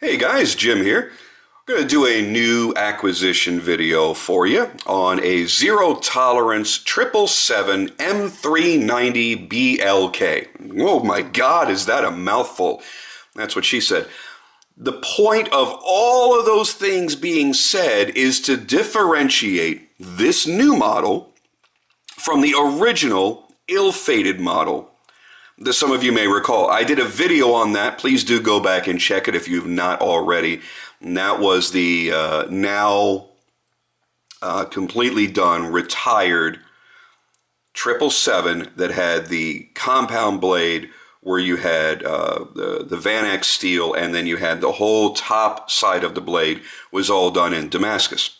Hey guys, Jim here. I'm going to do a new acquisition video for you on a zero tolerance 777 M390 BLK. Oh my God, is that a mouthful? That's what she said. The point of all of those things being said is to differentiate this new model from the original ill-fated model that some of you may recall. I did a video on that. Please do go back and check it if you've not already. And that was the now completely done, retired 777 that had the compound blade where you had the Van X steel, and then you had the whole top side of the blade was all done in Damascus.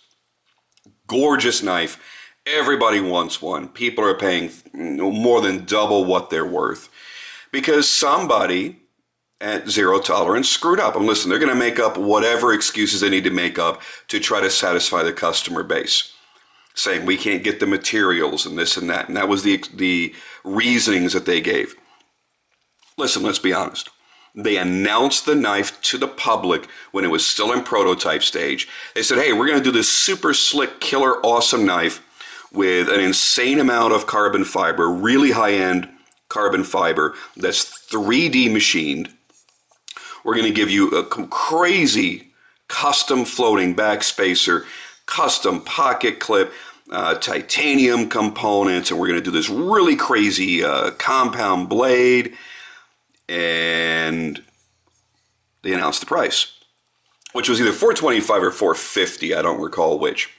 Gorgeous knife. Everybody wants one. People are paying more than double what they're worth because somebody at Zero Tolerance screwed up. And listen, they're going to make up whatever excuses they need to make up to try to satisfy the customer base, saying we can't get the materials and this and that. And that was the reasonings that they gave. Listen, let's be honest. They announced the knife to the public when it was still in prototype stage. They said, hey, we're going to do this super slick, killer, awesome knife with an insane amount of carbon fiber, really high-end carbon fiber that's 3D machined. We're going to give you a crazy custom floating backspacer, custom pocket clip, titanium components, and we're going to do this really crazy compound blade. And they announced the price, which was either $425 or $450. I don't recall which.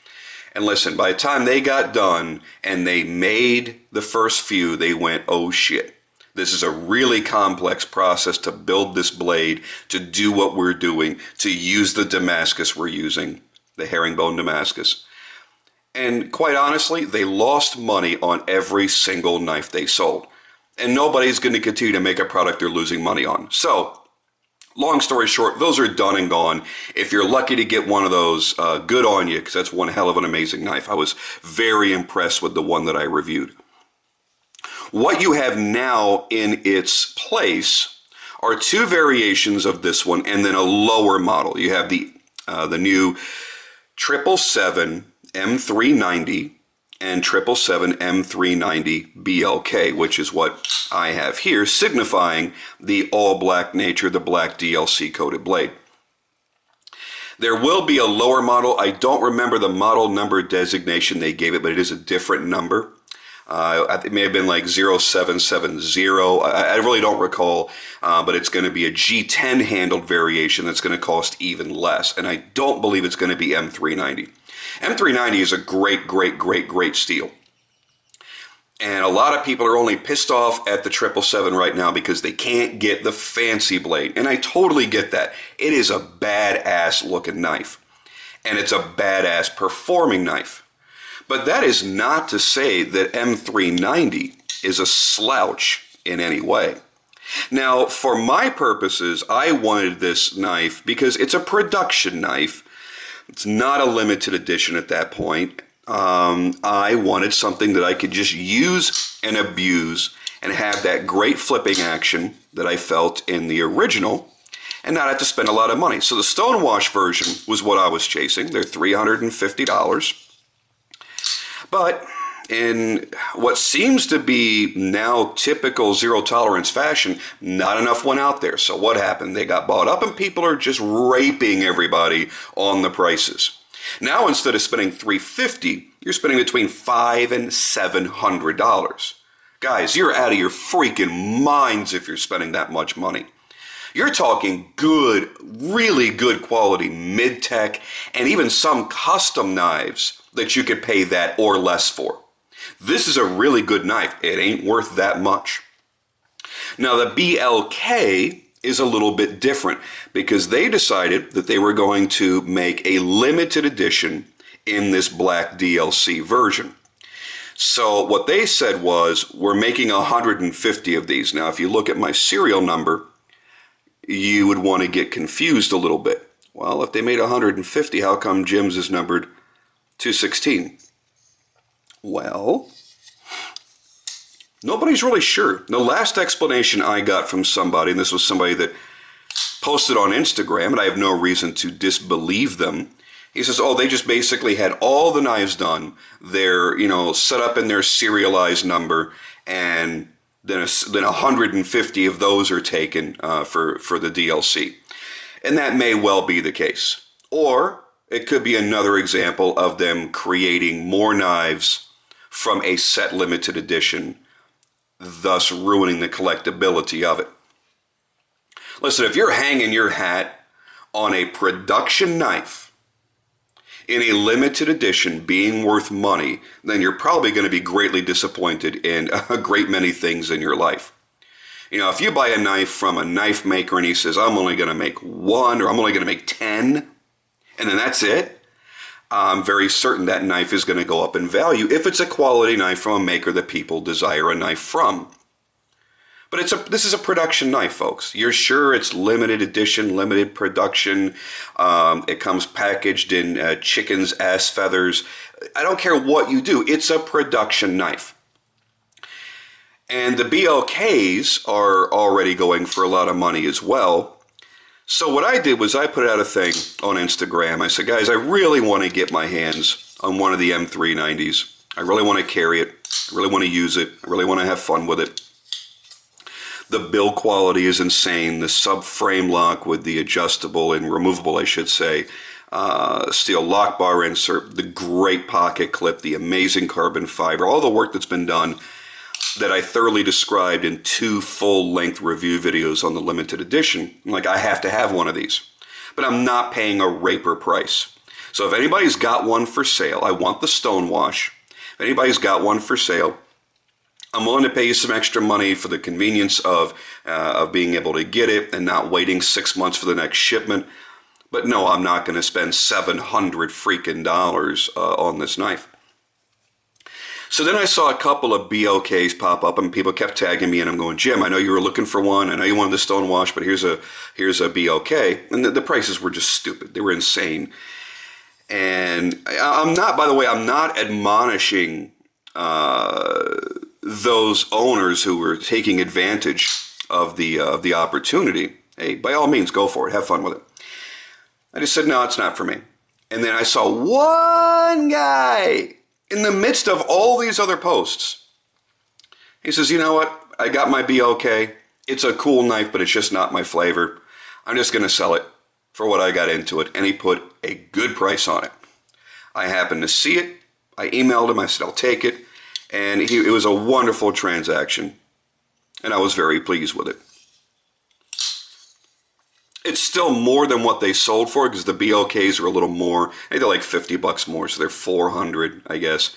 And listen, by the time they got done and they made the first few, they went, oh shit. This is a really complex process to build this blade, to do what we're doing, to use the Damascus we're using, the herringbone Damascus. And quite honestly, they lost money on every single knife they sold. And nobody's going to continue to make a product they're losing money on. So, long story short, those are done and gone. If you're lucky to get one of those, good on you, because that's one hell of an amazing knife. I was very impressed with the one that I reviewed. What you have now in its place are two variations of this one and then a lower model. You have the new 777 M390 and 777 M390 BLK, which is what I have here, signifying the all-black nature, the black DLC coated blade. There will be a lower model. I don't remember the model number designation they gave it, but it is a different number. It may have been like 0770. I really don't recall, but it's going to be a G10 handled variation that's going to cost even less. And I don't believe it's going to be M390. M390 is a great steel. And a lot of people are only pissed off at the 777 right now because they can't get the fancy blade. And I totally get that. It is a badass looking knife. And it's a badass performing knife. But that is not to say that M390 is a slouch in any way. Now, for my purposes, I wanted this knife because it's a production knife. It's not a limited edition at that point. I wanted something that I could just use and abuse and have that great flipping action that I felt in the original and not have to spend a lot of money. So the Stonewash version was what I was chasing. They're $350. But in what seems to be now typical zero tolerance fashion, not enough went out there. So what happened? They got bought up and people are just raping everybody on the prices. Now instead of spending $350, you're spending between $500 and $700. Guys, you're out of your freaking minds if you're spending that much money. You're talking good, really good quality mid-tech and even some custom knives that you could pay that or less for. This is a really good knife. It ain't worth that much. Now the BLK is a little bit different because they decided that they were going to make a limited edition in this black DLC version. So what they said was, we're making 150 of these. Now if you look at my serial number, you would want to get confused a little bit. Well, if they made 150, how come Jim's is numbered 216? Well, nobody's really sure. The last explanation I got from somebody, and this was somebody that posted on Instagram, and I have no reason to disbelieve them. He says, oh, they just basically had all the knives done. They're, set up in their serialized number, and then 150 of those are taken for the DLC. And that may well be the case. Or it could be another example of them creating more knives from a set limited edition, thus ruining the collectability of it. Listen, if you're hanging your hat on a production knife in a limited edition being worth money, then you're probably going to be greatly disappointed in a great many things in your life. If you buy a knife from a knife maker and he says, I'm only going to make one, or I'm only going to make 10, and then that's it, I'm very certain that knife is going to go up in value if it's a quality knife from a maker that people desire a knife from. But this is a production knife, folks. You're sure it's limited edition, limited production. It comes packaged in chicken's ass feathers. I don't care what you do. It's a production knife. And the BLKs are already going for a lot of money as well. So what I did was I put out a thing on Instagram. I said, guys, I really want to get my hands on one of the M390s. I really want to carry it. I really want to use it. I really want to have fun with it. The build quality is insane. The subframe lock with the adjustable and removable, I should say, steel lock bar insert, the great pocket clip, the amazing carbon fiber, all the work that's been done that I thoroughly described in 2 full-length review videos on the limited edition. I have to have one of these. But I'm not paying a raper price. So if anybody's got one for sale, I want the Stonewash. If anybody's got one for sale, I'm willing to pay you some extra money for the convenience of being able to get it and not waiting 6 months for the next shipment. But no, I'm not going to spend $700 freaking dollars on this knife. So then I saw a couple of BLKs pop up, and people kept tagging me, and I'm going, Jim, I know you were looking for one. I know you wanted the Stonewash, but here's a BLK. And the prices were just stupid. They were insane. And I'm not, by the way, I'm not admonishing those owners who were taking advantage of the opportunity. Hey, by all means, go for it. Have fun with it. I just said, no, it's not for me. And then I saw one guy in the midst of all these other posts. He says, you know what? I got my BLK. It's a cool knife, but it's just not my flavor. I'm just going to sell it for what I got into it. And he put a good price on it. I happened to see it. I emailed him. I said, I'll take it. And it was a wonderful transaction, and I was very pleased with it. It's still more than what they sold for, because the BLKs are a little more. They're like $50 more, so they're $400, I guess.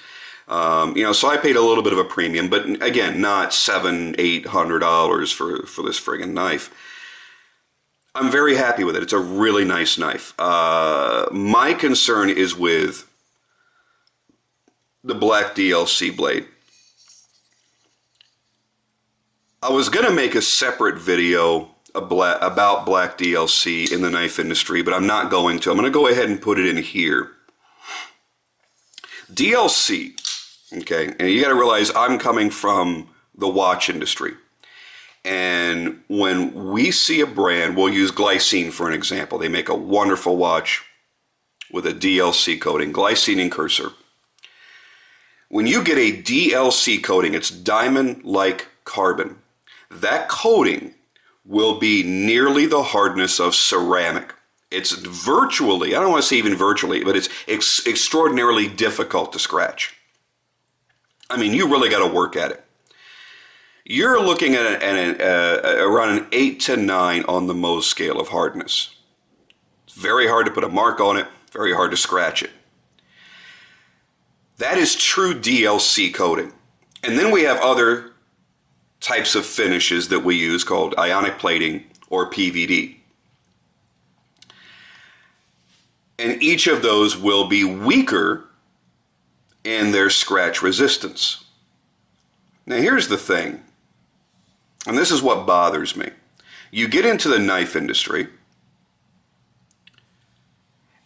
So I paid a little bit of a premium, but again, not $700-800 for this friggin' knife. I'm very happy with it. It's a really nice knife. My concern is with the black DLC blade. I was going to make a separate video about black DLC in the knife industry, but I'm not going to. I'm going to go ahead and put it in here. DLC, okay, and you got to realize I'm coming from the watch industry. And when we see a brand, we'll use Glycine for an example. They make a wonderful watch with a DLC coating, glycine incursor. When you get a DLC coating, it's diamond-like carbon. That coating will be nearly the hardness of ceramic. It's virtually, I don't want to say even virtually, but it's extraordinarily difficult to scratch. I mean, you really got to work at it. You're looking at around an 8 to 9 on the Mohs scale of hardness. It's very hard to put a mark on it, very hard to scratch it. That is true DLC coating. And then we have other types of finishes that we use called ionic plating or PVD. And each of those will be weaker in their scratch resistance. Now here's the thing, and this is what bothers me. You get into the knife industry,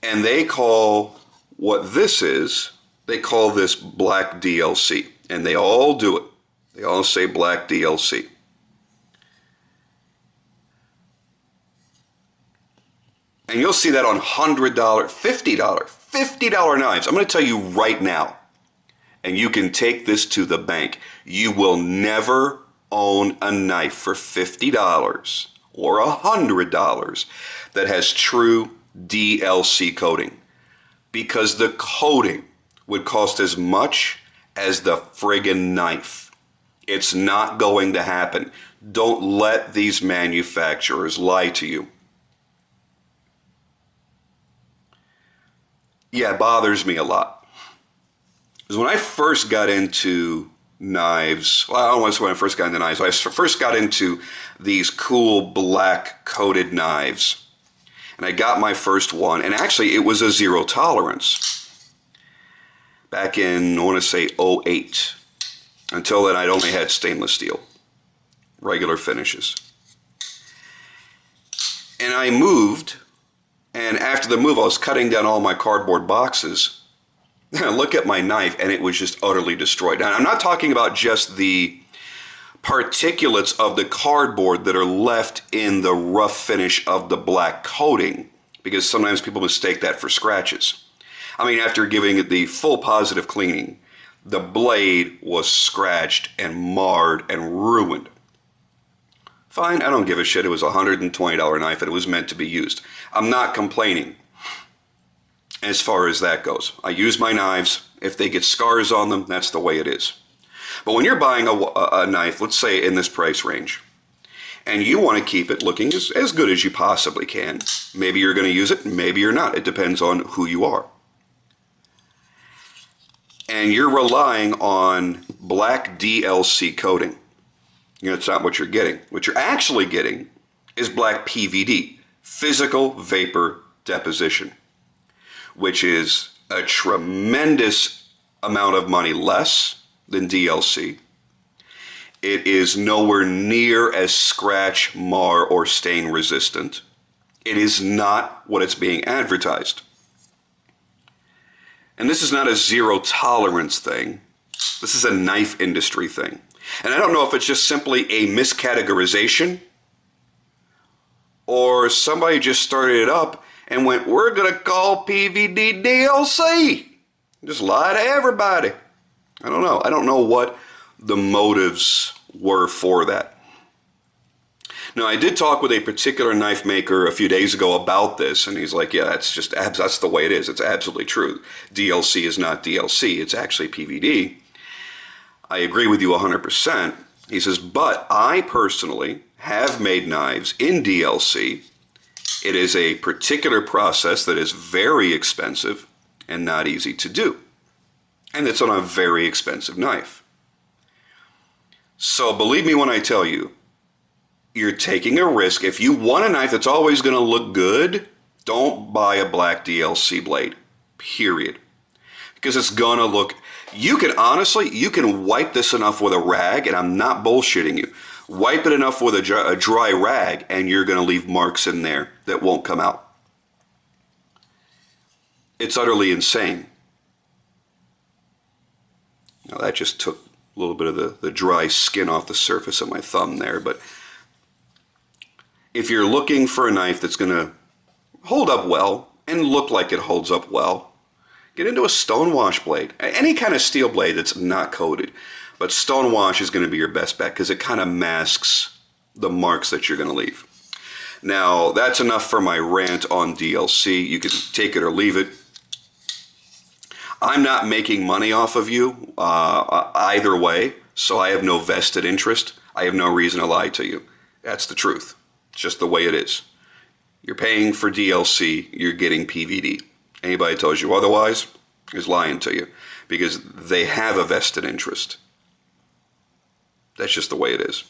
and they call what this is, they call this black DLC, and they all do it. They all say black DLC. And you'll see that on $100, $50 knives. I'm going to tell you right now, and you can take this to the bank. You will never own a knife for $50 or $100 that has true DLC coating, because the coating would cost as much as the friggin' knife. It's not going to happen. Don't let these manufacturers lie to you. Yeah, it bothers me a lot. Because when I first got into knives, well, I don't want to say when I first got into knives, when I first got into these cool black coated knives, and I got my first one, and actually it was a zero tolerance back in, I want to say, '08. Until then, I'd only had stainless steel, regular finishes. And I moved, and after the move, I was cutting down all my cardboard boxes. And I look at my knife, and it was just utterly destroyed. Now, I'm not talking about just the particulates of the cardboard that are left in the rough finish of the black coating, because sometimes people mistake that for scratches. I mean, after giving it the full positive cleaning, the blade was scratched and marred and ruined. Fine, I don't give a shit. It was a $120 knife and it was meant to be used. I'm not complaining as far as that goes. I use my knives. If they get scars on them, that's the way it is. But when you're buying a knife, let's say in this price range, and you want to keep it looking as good as you possibly can, maybe you're going to use it, maybe you're not. It depends on who you are. And you're relying on black DLC coating. You know, it's not what you're getting. What you're actually getting is black PVD, physical vapor deposition, which is a tremendous amount of money less than DLC. It is nowhere near as scratch, mar, or stain resistant. It is not what it's being advertised. And this is not a zero tolerance thing. This is a knife industry thing. And I don't know if it's just simply a miscategorization or somebody just started it up and went, we're going to call PVD DLC. Just lie to everybody. I don't know. I don't know what the motives were for that. Now, I did talk with a particular knife maker a few days ago about this, and he's like, yeah, that's the way it is. It's absolutely true. DLC is not DLC. It's actually PVD. I agree with you 100%. He says, but I personally have made knives in DLC. It is a particular process that is very expensive and not easy to do. And it's on a very expensive knife. So believe me when I tell you, you're taking a risk. If you want a knife that's always going to look good, don't buy a black DLC blade, period. Because it's going to look, you can wipe this enough with a rag, and I'm not bullshitting you. Wipe it enough with a dry rag, and you're going to leave marks in there that won't come out. It's utterly insane. Now that just took a little bit of the dry skin off the surface of my thumb there, but if you're looking for a knife that's going to hold up well and look like it holds up well, get into a stonewash blade. Any kind of steel blade that's not coated. But stonewash is going to be your best bet because it kind of masks the marks that you're going to leave. Now, that's enough for my rant on DLC. You can take it or leave it. I'm not making money off of you either way, so I have no vested interest. I have no reason to lie to you. That's the truth. It's just the way it is. You're paying for DLC, you're getting PVD. Anybody tells you otherwise is lying to you because they have a vested interest. That's just the way it is.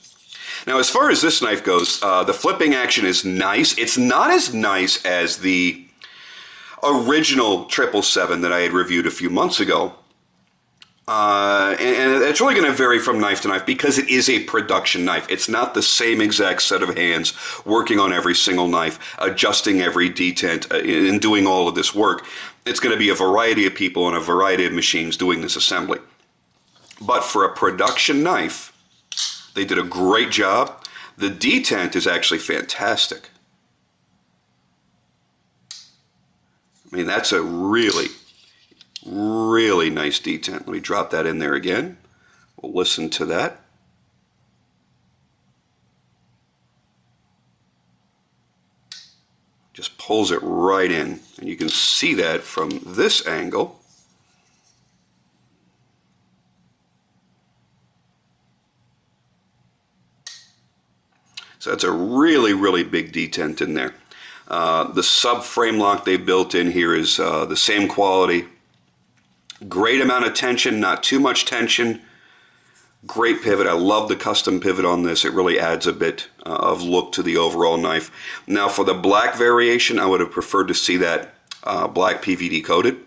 Now, as far as this knife goes, the flipping action is nice. It's not as nice as the original 777 that I had reviewed a few months ago. And it's really going to vary from knife to knife because it is a production knife. It's not the same exact set of hands working on every single knife, adjusting every detent, and doing all of this work. It's going to be a variety of people and a variety of machines doing this assembly. But for a production knife, they did a great job. The detent is actually fantastic. I mean, that's a really, really nice detent. Let me drop that in there again. We'll listen to that. Just pulls it right in, and you can see that from this angle. So that's a really, really big detent in there. The subframe lock they built in here is the same quality. Great amount of tension, not too much tension. Great pivot. I love the custom pivot on this. It really adds a bit of look to the overall knife. Now for the black variation, I would have preferred to see that black PVD coated.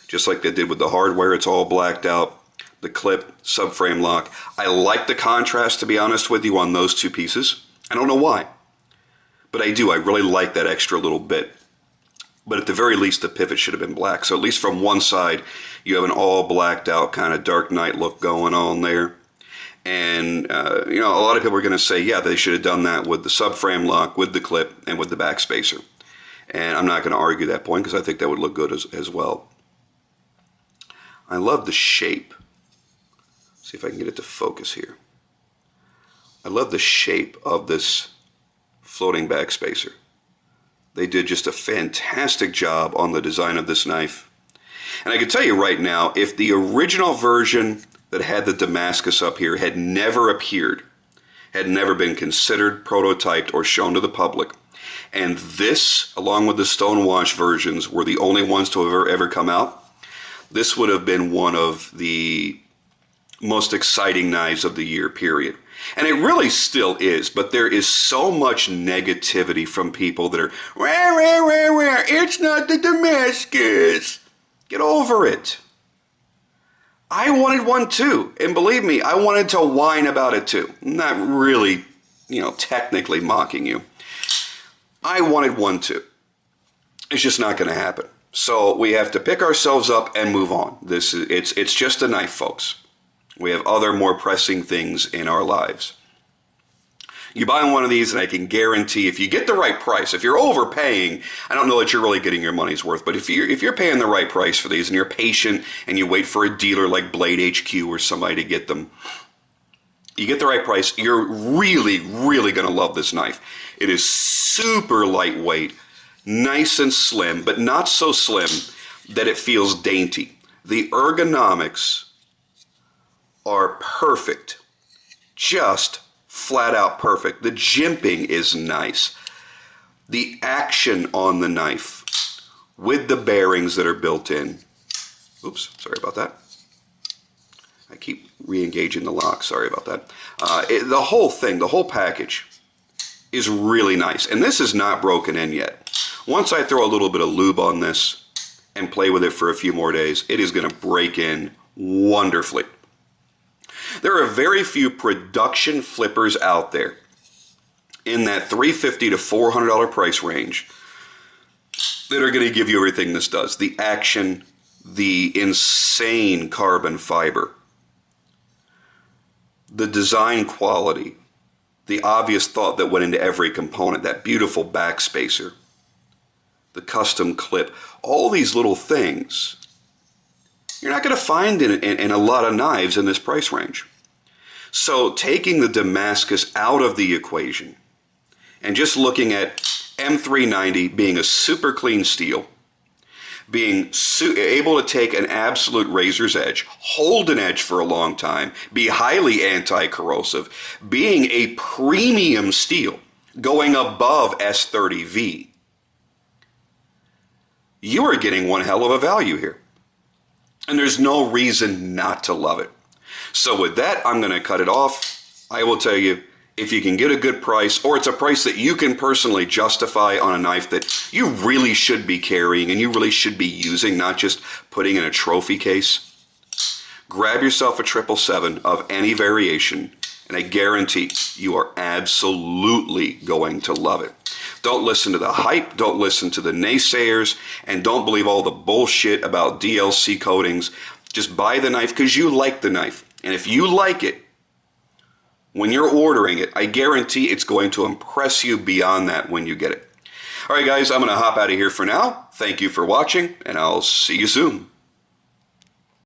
Just like they did with the hardware, it's all blacked out. The clip, subframe lock. I like the contrast, to be honest with you, on those two pieces. I don't know why, but I do. I really like that extra little bit. But at the very least, the pivot should have been black. So at least from one side, you have an all blacked out kind of Dark Knight look going on there. And, you know, a lot of people are going to say, yeah, they should have done that with the subframe lock, with the clip, and with the backspacer. And I'm not going to argue that point because I think that would look good as well. I love the shape. See if I can get it to focus here. I love the shape of this floating backspacer. They did just a fantastic job on the design of this knife. And I can tell you right now, if the original version that had the Damascus up here had never appeared, had never been considered, prototyped, or shown to the public, and this, along with the Stonewash versions, were the only ones to have ever come out, this would have been one of the most exciting knives of the year, period. And it really still is, but there is so much negativity from people that are, rah, it's not the Damascus. Get over it. I wanted one too, and believe me, I wanted to whine about it too. I'm not really, you know, technically mocking you. I wanted one too. It's just not going to happen. So we have to pick ourselves up and move on. It's just a knife, folks. We have other more pressing things in our lives. You buy one of these and I can guarantee if you get the right price, if you're overpaying, I don't know that you're really getting your money's worth, but if you're paying the right price for these and you're patient and you wait for a dealer like Blade HQ or somebody to get them, you get the right price, you're really, really going to love this knife. It is super lightweight, nice and slim, but not so slim that it feels dainty. The ergonomics are perfect, just flat out perfect. The jimping is nice. The action on the knife with the bearings that are built in. Oops, sorry about that. I keep re-engaging the lock, sorry about that. The whole thing, the whole package is really nice. And this is not broken in yet. Once I throw a little bit of lube on this and play with it for a few more days, it is going to break in wonderfully. There are very few production flippers out there in that $350 to $400 price range that are going to give you everything this does. The action, the insane carbon fiber, the design quality, the obvious thought that went into every component, that beautiful backspacer, the custom clip, all these little things you're not going to find in a lot of knives in this price range. So taking the Damascus out of the equation and just looking at M390 being a super clean steel, being able to take an absolute razor's edge, hold an edge for a long time, be highly anti-corrosive, being a premium steel going above S30V, you are getting one hell of a value here. And there's no reason not to love it. So with that, I'm going to cut it off. I will tell you, if you can get a good price, or it's a price that you can personally justify on a knife that you really should be carrying and you really should be using, not just putting in a trophy case, grab yourself a 777 of any variation, and I guarantee you are absolutely going to love it. Don't listen to the hype, don't listen to the naysayers, and don't believe all the bullshit about DLC coatings. Just buy the knife because you like the knife. And if you like it, when you're ordering it, I guarantee it's going to impress you beyond that when you get it. All right, guys, I'm going to hop out of here for now. Thank you for watching, and I'll see you soon.